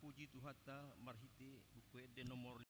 puji Tuhan ta marhiti buku de nomor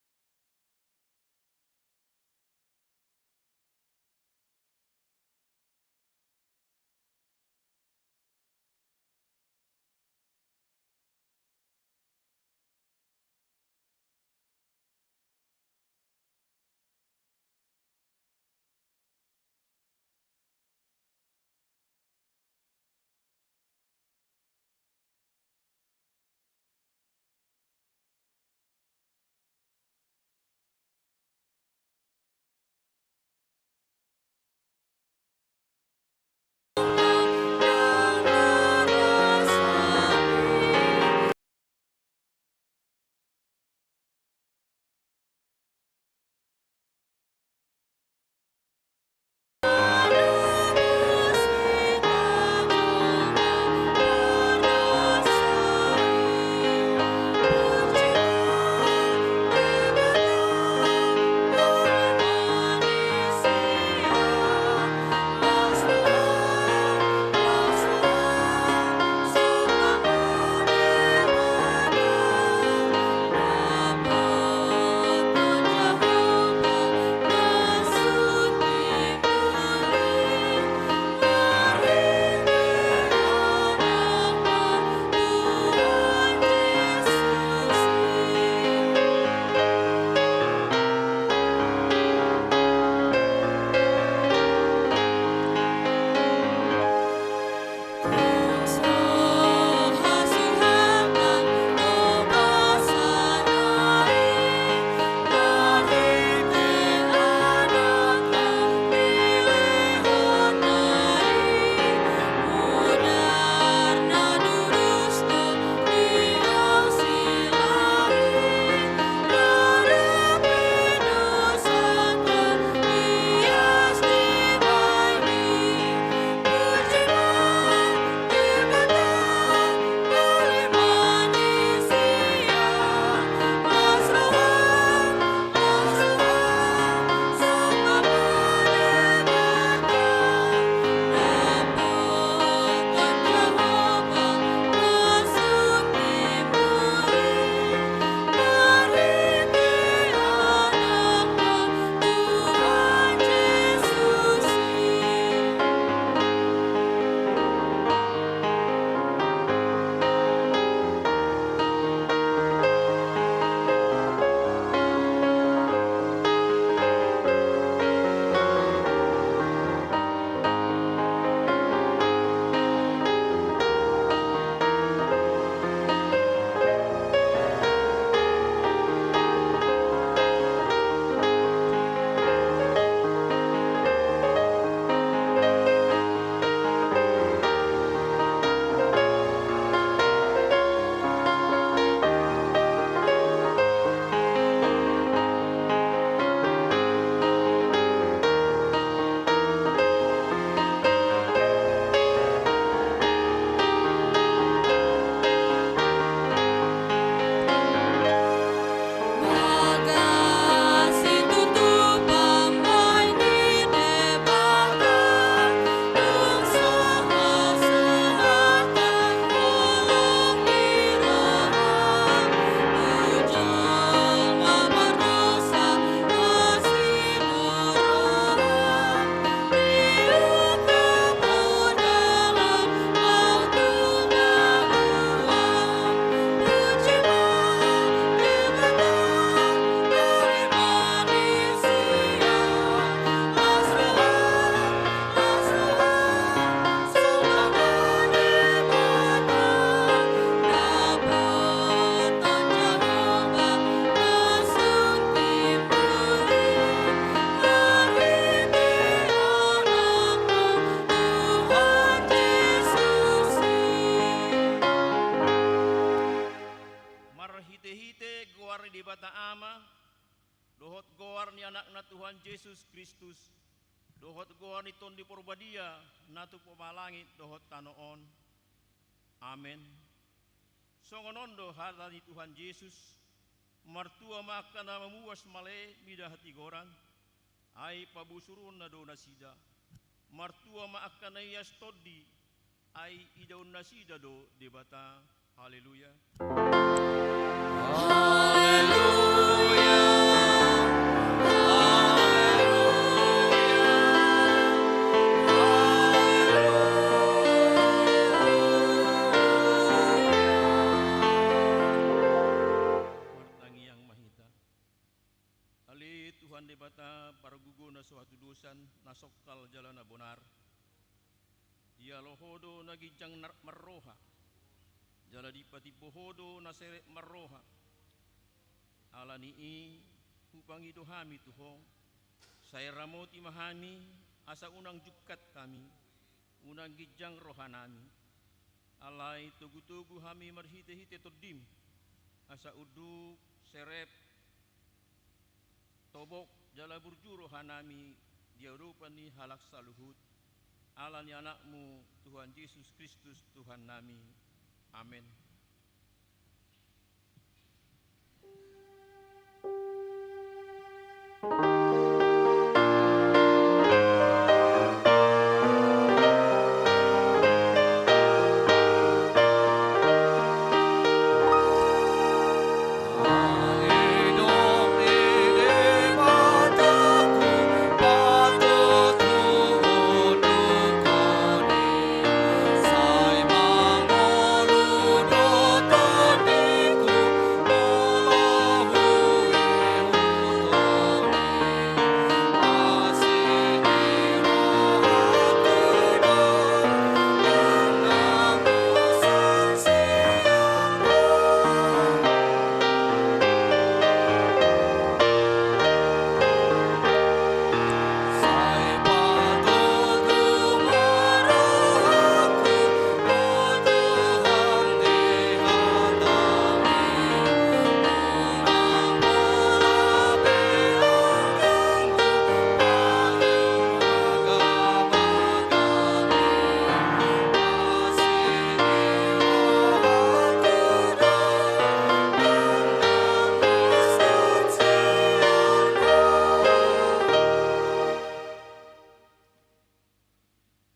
marhite-hite goar di bata ama, dohot goar ni anak-na Tuhan Yesus Kristus, dohot goar ni ton di porbadia, natu pemalangit dohot tanoon. Amin. Songonondo hata ni Tuhan Yesus, martua makana mamuas male mida hati goran, ai pabusurun na do nasida, martua maakana yas todi, ai idaun nasida do debata Haleluya. Martangi yang mahita. Ali Tuhan debata paragugo na suatu dosan nasokal jalan abonar. Dia lohodo nagijang marroha. Jala dipati bohodo nasere marroha. Ala nii hupangi dohami tuho. Saya ramoti mahami asa unang jukat kami. Unang gijang rohanami. Alai tugu-tugu hami marhite-hite todim. Asa uduk serep tobok jala burjuro hanami dia rupani halak saluhut alani anakmu Tuhan Yesus Kristus Tuhan nami. Amin.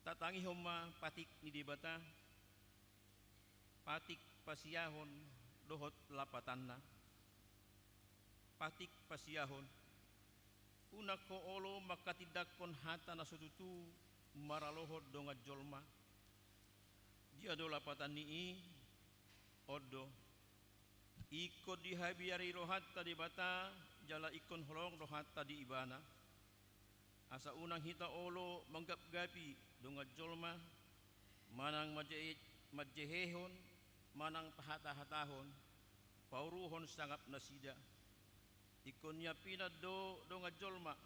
Tatangi homa patik ni debata patik pasiyahon dohot lapatanna patik pasiyahon una ko olo makatidakon hata na sututu maralohod donga jolma dia do lapatan nii odo iko dihabiari rohatta debata jala ikon holong rohatta di ibana asa unang hita olo manggap-gapi donga jolma manang majehehon manang pahata-hatahon pauruhon sangap nasida ikon ya pinado donga jolma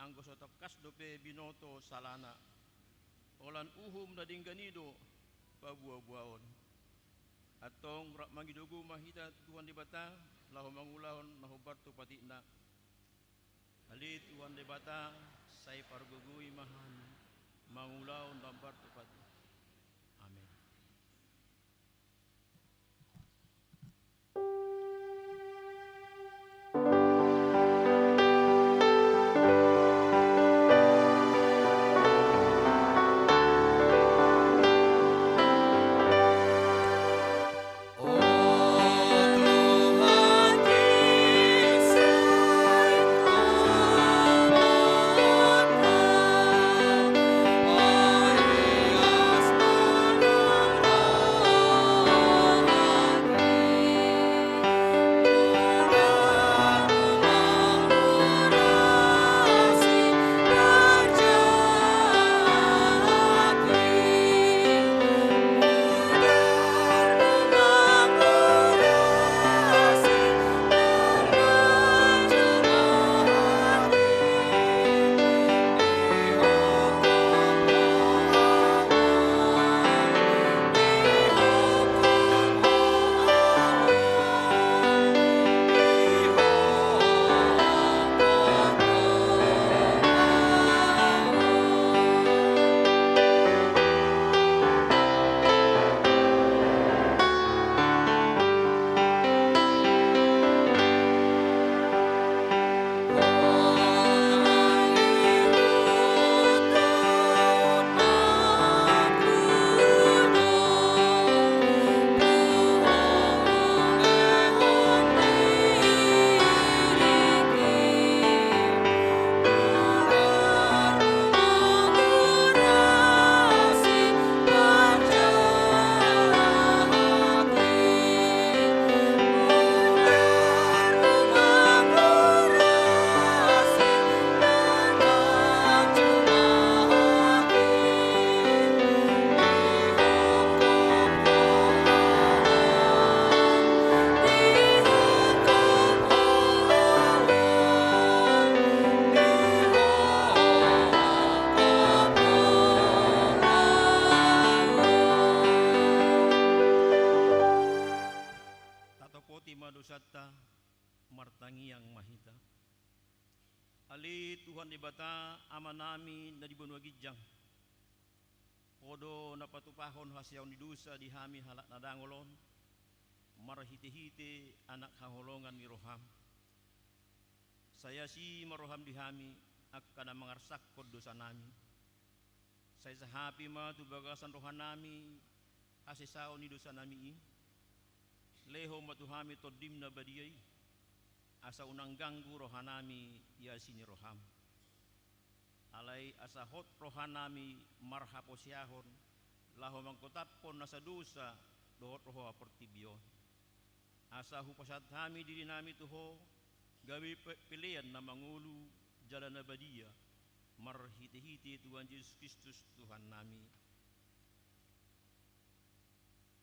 anggo sotokas dope binoto salana olan uhum na dingganido pabuah-buahon atong mangidugu mahita Tuhan debata lahu mangulahon nahobarto patina ali Tuhan debata say pargugui mahan mangulaon lambar tepat. Amin. Oh dosatta martangiang mahita. Ali Tuhan di bata ama nami na di benua gijang. Podo na patupahon hasyaw ni dusa di hami halak na dangolon. Marhiti-hiti anak haholongan ni roham. Saya si maroham di hami akan mangarsak kod dosa nami. Saya sahapi ma tu bagasan rohan nami asesao ni dosa nami i. Leho matuhami todim na badiyai. Asa unang ganggu rohanami ya sini roham. Alai asa hot rohanami marhaposyahon. Laho mangkotapon nasa dosa dohot roho aportibion. Asa hupasat kami diri nami tuho gawi pilihan na mangulu jalan abadia. Marhiti-hiti Tuhan Yesus Kristus Tuhan nami.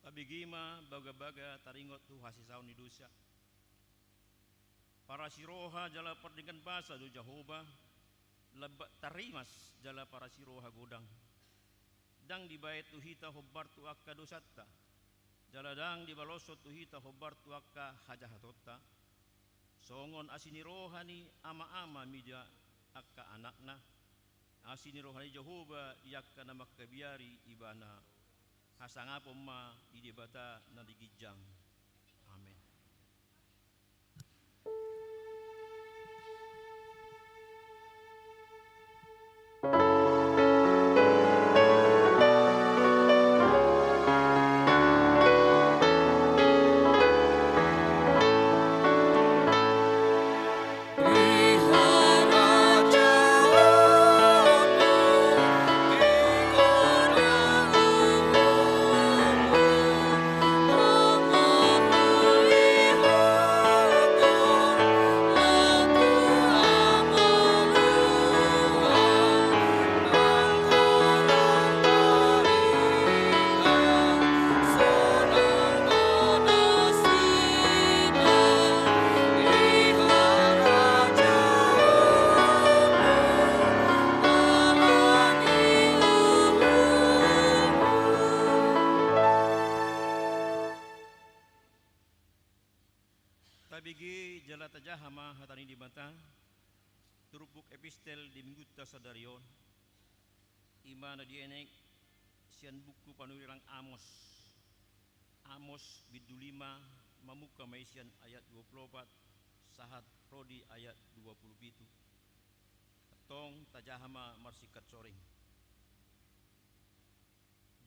Tabigima baga-baga taringot tu hasisaw ni dosa. Para siroha jala perdingan basa do Jehovah lebat tarimas jala para siroha godang. Dang dibayat tu hita hobbar tu akka dosatta. Jala dang dibalosot tu hita hobbar tu akka hajahatotta. Songon asini rohani ama-ama media akka anakna. Asini rohani Jehovah yakka na makabiari ibana. Hasangapon ma di debata na digijang. Amen. Tabigi jala tajahama hatani di mata turupuk epistel di mingguta sadarion imana di enek sian buku panurirang Amos bidu 5 mamuka maisian ayat 24 sahat rodi ayat 27 tong tajahama marsikat soring.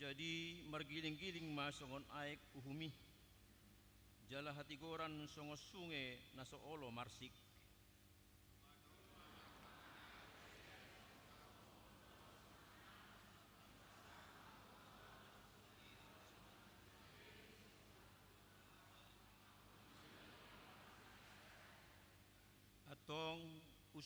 Jadi margiling-giling masongon aek uhumi jala hati goran songo sunge naso olo marsik. Atong